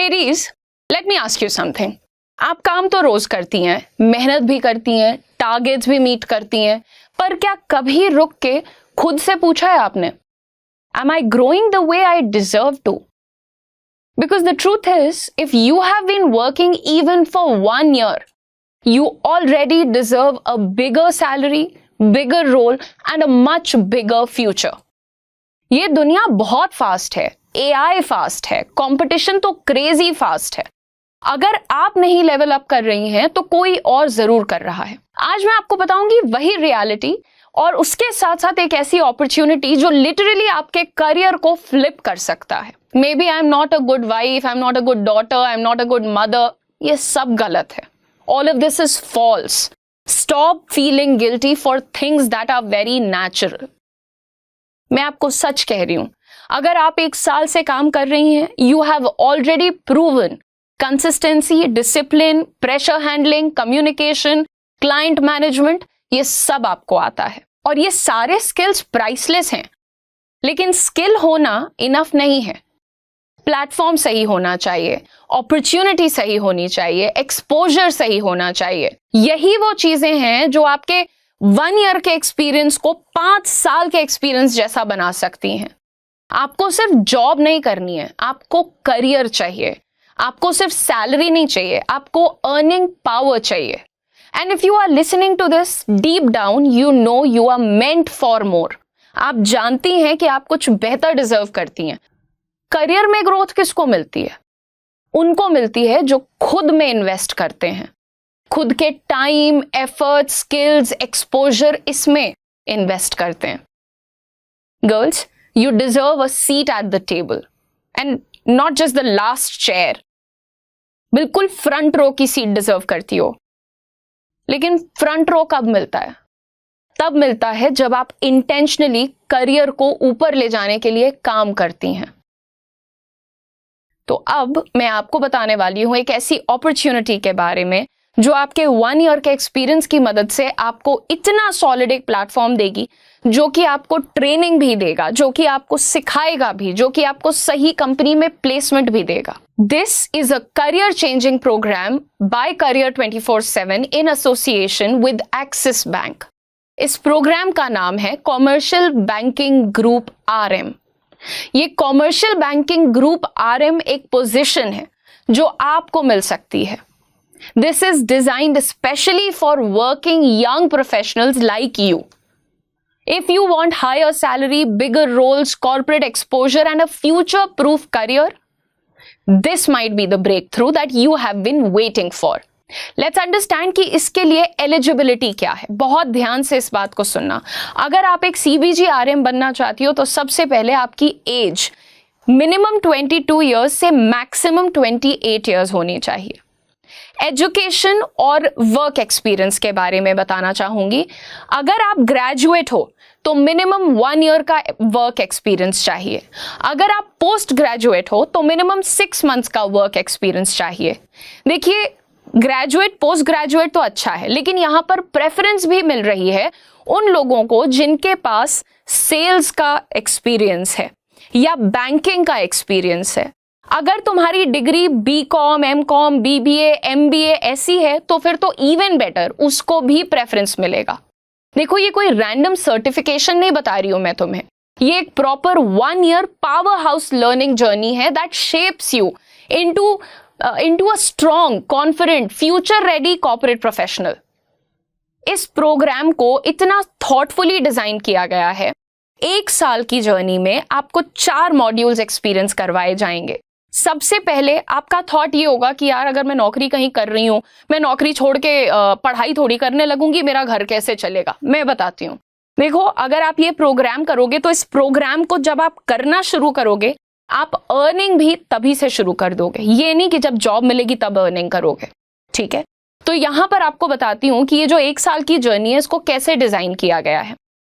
Ladies, let me ask you something. आप काम तो रोज करती हैं, मेहनत भी करती हैं, टारगेट्स भी मीट करती हैं, पर क्या कभी रुक के खुद से पूछा है आपने, am I growing the way I deserve to? Because the truth is, if you have been working even for 1 year, you already deserve a bigger salary, bigger role and a much bigger future. ये दुनिया बहुत fast है, AI fast है, competition तो crazy fast है। अगर आप नहीं लेवल अप कर रही हैं तो कोई और जरूर कर रहा है। आज मैं आपको बताऊंगी वही रियलिटी और उसके साथ साथ एक ऐसी अपॉर्चुनिटी जो लिटरली आपके करियर को फ्लिप कर सकता है। Maybe I am not a good wife, I am not a good daughter, I am not a good mother, ये सब गलत है। All of this is false. Stop feeling guilty for things that are very natural. मैं आपको सच कह रही हूं, अगर आप 1 साल से काम कर रही हैं, you have already proven consistency, discipline, pressure handling, communication, client management, ये सब आपको आता है और ये सारे स्किल्स प्राइसलेस हैं। लेकिन स्किल होना इनफ नहीं है। प्लेटफॉर्म सही होना चाहिए, अपॉर्चुनिटी सही होनी चाहिए, एक्सपोजर सही होना चाहिए। यही वो चीजें हैं जो आपके 1 ईयर के एक्सपीरियंस को 5 साल के एक्सपीरियंस जैसा बना सकती हैं। आपको सिर्फ जॉब नहीं करनी है, आपको करियर चाहिए। आपको सिर्फ सैलरी नहीं चाहिए, आपको अर्निंग पावर चाहिए। And if you are listening to this deep down, you know you are meant for more. आप जानती हैं कि आप कुछ बेहतर डिजर्व करती हैं। करियर में ग्रोथ किसको मिलती है? उनको मिलती है जो खुद में इन्वेस्ट करते हैं, खुद के टाइम, एफर्ट, स्किल्स, एक्सपोजर इसमें इन्वेस्ट करते हैं। Girls, you deserve a seat at the table and not just the last chair. बिल्कुल फ्रंट रो की सीट डिजर्व करती हो। लेकिन फ्रंट रो कब मिलता है? तब मिलता है जब आप इंटेंशनली करियर को ऊपर ले जाने के लिए काम करती हैं। तो अब मैं आपको बताने वाली हूं एक ऐसी अपॉर्चुनिटी के बारे में जो आपके 1 ईयर के एक्सपीरियंस की मदद से आपको इतना सॉलिड एक प्लेटफॉर्म देगी, जो कि आपको ट्रेनिंग भी देगा, जो कि आपको सिखाएगा भी, जो कि आपको सही कंपनी में प्लेसमेंट भी देगा। This is a career changing programme by career 24/7 in association with Axis Bank. इस प्रोग्राम का नाम है कॉमर्शियल बैंकिंग ग्रुप RM। ये कॉमर्शियल बैंकिंग ग्रुप RM एक पोजीशन है जो आपको मिल सकती है। This is designed especially for working young professionals like you. If you want higher salary, bigger roles, corporate exposure and a future-proof career, this might be the breakthrough that you have been waiting for. Let's understand कि इसके लिए eligibility क्या है। बहुत ध्यान से इस बात को सुनना। अगर आप एक CBG RM बनना चाहती हो तो सबसे पहले आपकी एज मिनिमम 22 years से मैक्सिमम 28 years होनी चाहिए। एजुकेशन और वर्क एक्सपीरियंस के बारे में बताना चाहूंगी। अगर आप ग्रेजुएट हो तो मिनिमम 1 ईयर का वर्क एक्सपीरियंस चाहिए। अगर आप पोस्ट ग्रेजुएट हो तो मिनिमम 6 months का वर्क एक्सपीरियंस चाहिए। देखिए, ग्रेजुएट पोस्ट ग्रेजुएट तो अच्छा है, लेकिन यहां पर प्रेफरेंस भी मिल रही है उन लोगों को जिनके पास सेल्स का एक्सपीरियंस है या बैंकिंग का एक्सपीरियंस है। अगर तुम्हारी degree BCom, MCom, BBA, MBA ऐसी है तो फिर तो इवन बेटर, उसको भी प्रेफरेंस मिलेगा। देखो, ये कोई रैंडम सर्टिफिकेशन नहीं बता रही हूं मैं तुम्हें, ये एक proper 1 year powerhouse learning journey है that shapes you into a strong, confident, future ready corporate professional. इस प्रोग्राम को इतना थॉटफुली डिजाइन किया गया है। 1 साल की जर्नी में आपको 4 मॉड्यूल्स एक्सपीरियंस करवाए जाएंगे। सबसे पहले आपका थॉट ये होगा कि यार, अगर मैं नौकरी कहीं कर रही हूं, मैं नौकरी छोड़ के पढ़ाई थोड़ी करने लगूंगी, मेरा घर कैसे चलेगा? मैं बताती हूँ। देखो, अगर आप ये प्रोग्राम करोगे तो इस प्रोग्राम को जब आप करना शुरू करोगे, आप अर्निंग भी तभी से शुरू कर दोगे। ये नहीं कि जब जॉब मिलेगी तब अर्निंग करोगे, ठीक है? तो यहां पर आपको बताती हूं कि ये जो 1 साल की जर्नी है, इसको कैसे डिजाइन किया गया है।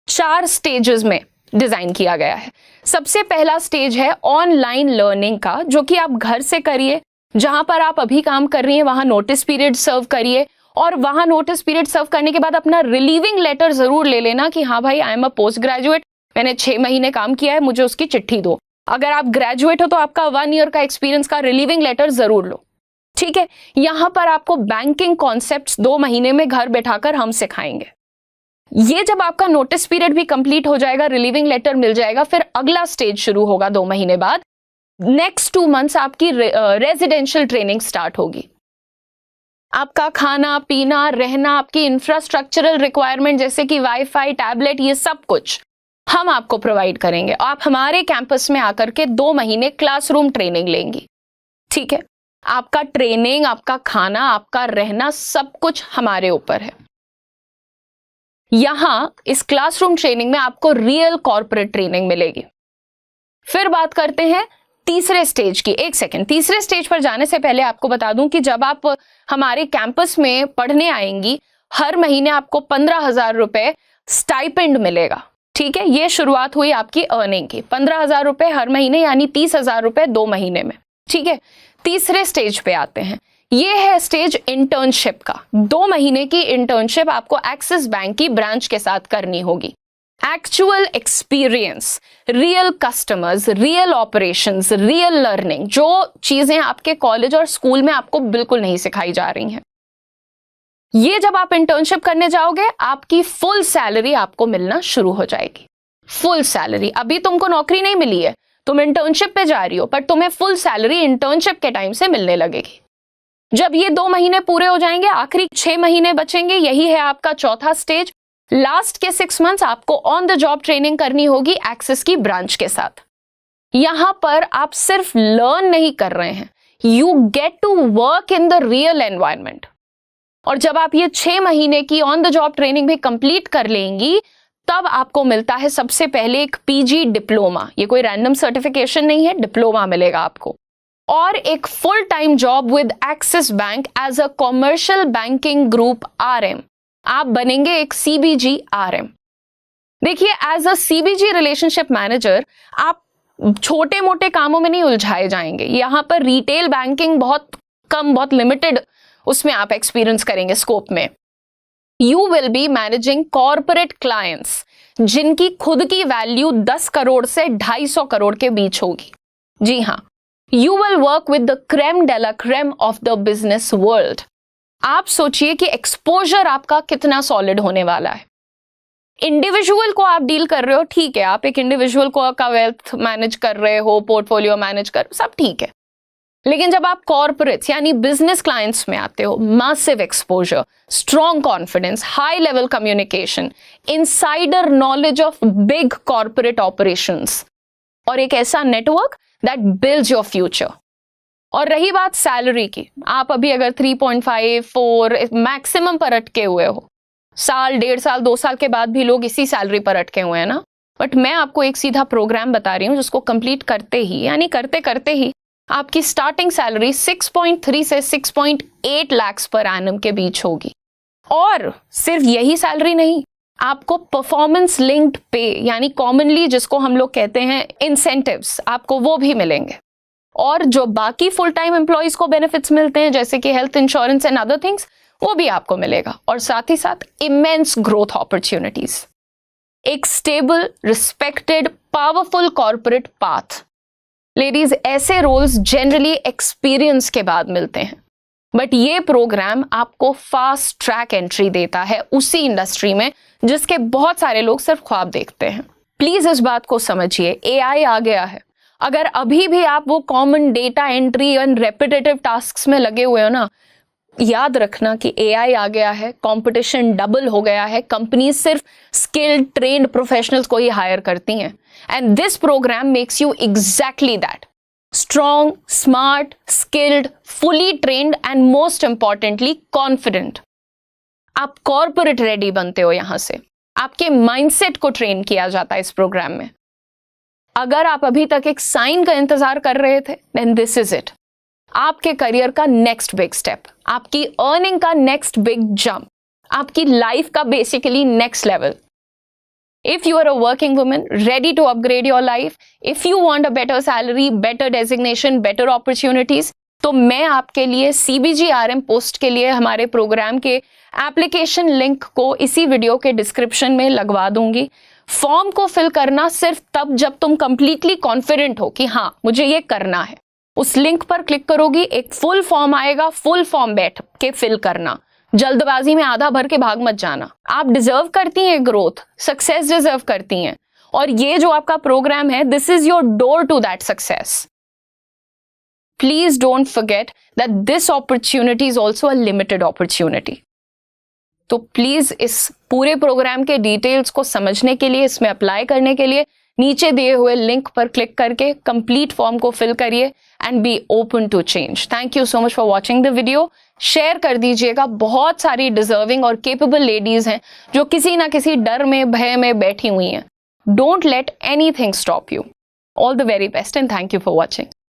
4 स्टेजेस में डिजाइन किया गया है। सबसे पहला स्टेज है ऑनलाइन लर्निंग का, जो कि आप घर से करिए। जहां पर आप अभी काम कर रही हैं वहां नोटिस पीरियड सर्व करिए, और वहां नोटिस पीरियड सर्व करने के बाद अपना रिलीविंग लेटर जरूर ले लेना कि हाँ भाई, I am a post graduate, मैंने 6 महीने काम किया है, मुझे उसकी चिट्ठी दो। अगर आप ग्रेजुएट हो तो आपका 1 ईयर का एक्सपीरियंस का रिलीविंग लेटर जरूर लो, ठीक है। यहां पर आपको बैंकिंग कॉन्सेप्ट्स 2 महीने में घर बैठाकर हम सिखाएंगे। ये जब आपका नोटिस पीरियड भी कंप्लीट हो जाएगा, रिलीविंग लेटर मिल जाएगा, फिर अगला स्टेज शुरू होगा 2 महीने बाद। नेक्स्ट 2 मंथ्स आपकी रेजिडेंशियल ट्रेनिंग स्टार्ट होगी। आपका खाना पीना रहना, आपकी इंफ्रास्ट्रक्चरल रिक्वायरमेंट जैसे कि वाईफाई, टैबलेट, ये सब कुछ हम आपको प्रोवाइड करेंगे। आप हमारे कैंपस में आकर के 2 महीने क्लासरूम ट्रेनिंग लेंगी, ठीक है। आपका ट्रेनिंग, आपका खाना, आपका रहना, सब कुछ हमारे ऊपर है। यहां इस क्लासरूम ट्रेनिंग में आपको रियल कॉर्पोरेट ट्रेनिंग मिलेगी। फिर बात करते हैं तीसरे स्टेज की। एक सेकेंड, तीसरे स्टेज पर जाने से पहले आपको बता दूं कि जब आप हमारे कैंपस में पढ़ने आएंगी, हर महीने आपको 15,000 रुपए स्टाइपेंड मिलेगा, ठीक है। ये शुरुआत हुई आपकी अर्निंग की, 15,000 रुपए हर महीने, यानी 30,000 रुपए 2 महीने में, ठीक है। तीसरे स्टेज पे आते हैं, ये है स्टेज इंटर्नशिप का। 2 महीने की इंटर्नशिप आपको एक्सिस बैंक की ब्रांच के साथ करनी होगी। Actual experience, real customers, real operations, real learning, जो चीजें आपके कॉलेज और स्कूल में आपको बिल्कुल नहीं सिखाई जा रही हैं। ये जब आप इंटर्नशिप करने जाओगे, आपकी फुल सैलरी आपको मिलना शुरू हो जाएगी। फुल सैलरी, अभी तुमको नौकरी नहीं मिली है, तुम इंटर्नशिप पे जा रही हो, पर तुम्हें फुल सैलरी इंटर्नशिप के टाइम से मिलने लगेगी। जब ये 2 महीने पूरे हो जाएंगे, आखिरी 6 महीने बचेंगे, यही है आपका चौथा स्टेज। लास्ट के 6 मंथ्स आपको ऑन द जॉब ट्रेनिंग करनी होगी एक्सिस की ब्रांच के साथ। यहां पर आप सिर्फ लर्न नहीं कर रहे हैं, you get to work in the real environment. और जब आप ये 6 महीने की ऑन द जॉब ट्रेनिंग भी कंप्लीट कर लेंगी, तब आपको मिलता है सबसे पहले एक पीजी डिप्लोमा। ये कोई रैंडम सर्टिफिकेशन नहीं है, डिप्लोमा मिलेगा आपको, और एक full time job with Axis Bank as a commercial banking group RM। आप बनेंगे एक CBG RM। देखिए, as a CBG relationship manager आप छोटे मोटे कामों में नहीं उलझाए जाएंगे। यहां पर रिटेल बैंकिंग बहुत कम, बहुत लिमिटेड उसमें आप एक्सपीरियंस करेंगे स्कोप में। You will be managing corporate clients जिनकी खुद की वैल्यू 10 करोड़ से 250 करोड़ के बीच होगी। जी हां, you will work with the creme de la creme of the business world. आप सोचिए कि एक्सपोजर आपका कितना सॉलिड होने वाला है। इंडिविजुअल को आप डील कर रहे हो, ठीक है, आप एक इंडिविजुअल को का वेल्थ मैनेज कर रहे हो, पोर्टफोलियो मैनेज कर, सब ठीक है। लेकिन जब आप कॉर्पोरेट्स यानी बिजनेस क्लाइंट्स में आते हो, massive exposure, strong confidence, high level communication, insider knowledge of big corporate operations, और एक ऐसा network that builds your future. और रही बात सैलरी की, आप अभी अगर 3.5, 4 मैक्सिमम पर अटके हुए हो, साल, 1.5 साल, 2 साल के बाद भी लोग इसी सैलरी पर अटके हुए हैं ना। बट मैं आपको एक सीधा प्रोग्राम बता रही हूं जिसको कंप्लीट करते ही, यानी करते करते ही आपकी स्टार्टिंग सैलरी 6.3 से 6.8 लाख पर एनम के बीच होगी। और सिर्फ यही सैलरी नहीं, आपको परफॉर्मेंस लिंक्ड पे, यानी कॉमनली जिसको हम लोग कहते हैं इंसेंटिव्स, आपको वो भी मिलेंगे। और जो बाकी फुल टाइम एम्प्लॉइज को बेनिफिट्स मिलते हैं जैसे कि health insurance and other things, वो भी आपको मिलेगा। और साथ ही साथ इमेंस ग्रोथ अपॉर्चुनिटीज, एक stable, respected, powerful corporate path. Ladies, ऐसे रोल्स जनरली एक्सपीरियंस के बाद मिलते हैं, बट ये प्रोग्राम आपको फास्ट ट्रैक एंट्री देता है उसी इंडस्ट्री में जिसके बहुत सारे लोग सिर्फ ख्वाब देखते हैं। प्लीज इस बात को समझिए, AI आ गया है। अगर अभी भी आप वो common data entry and repetitive tasks में लगे हुए हो ना, याद रखना कि AI आ गया है, कंपटीशन डबल हो गया है, कंपनी सिर्फ स्किल्ड, ट्रेन्ड प्रोफेशनल्स को ही हायर करती हैं। And this programme makes you exactly that, strong, smart, skilled, fully trained and most importantly confident. आप कॉर्पोरेट रेडी बनते हो। यहां से आपके माइंडसेट को ट्रेन किया जाता है इस प्रोग्राम में। अगर आप अभी तक एक साइन का इंतजार कर रहे थे, देन दिस इज इट। आपके करियर का नेक्स्ट बिग स्टेप, आपकी अर्निंग का नेक्स्ट बिग जंप, आपकी लाइफ का basically next level. If you are a working woman ready to upgrade your life, if you want a better salary, better designation, better opportunities, तो मैं आपके लिए CBG RM post के लिए हमारे programme के एप्लीकेशन लिंक को इसी वीडियो के डिस्क्रिप्शन में लगवा दूंगी। फॉर्म को फिल करना सिर्फ तब जब तुम कंप्लीटली कॉन्फिडेंट हो कि हाँ मुझे ये करना है। उस लिंक पर क्लिक करोगी, एक फुल फॉर्म आएगा, फुल फॉर्म बैठ के फिल करना, जल्दबाजी में आधा भर के भाग मत जाना। आप डिजर्व करती हैं ग्रोथ, सक्सेस डिजर्व करती हैं, और ये जो आपका प्रोग्राम है, this is your door to that success. Please don't forget that this opportunity is also a limited opportunity. तो प्लीज इस पूरे प्रोग्राम के डिटेल्स को समझने के लिए, इसमें अप्लाई करने के लिए नीचे दिए हुए लिंक पर क्लिक करके कंप्लीट फॉर्म को फिल करिए and be open to change. Thank you so much for watching the video. Share कर दीजिएगा, बहुत सारी डिजर्विंग और केपेबल लेडीज हैं जो किसी ना किसी डर में, भय में बैठी हुई हैं। Don't let anything stop you. All the very best and thank you for watching.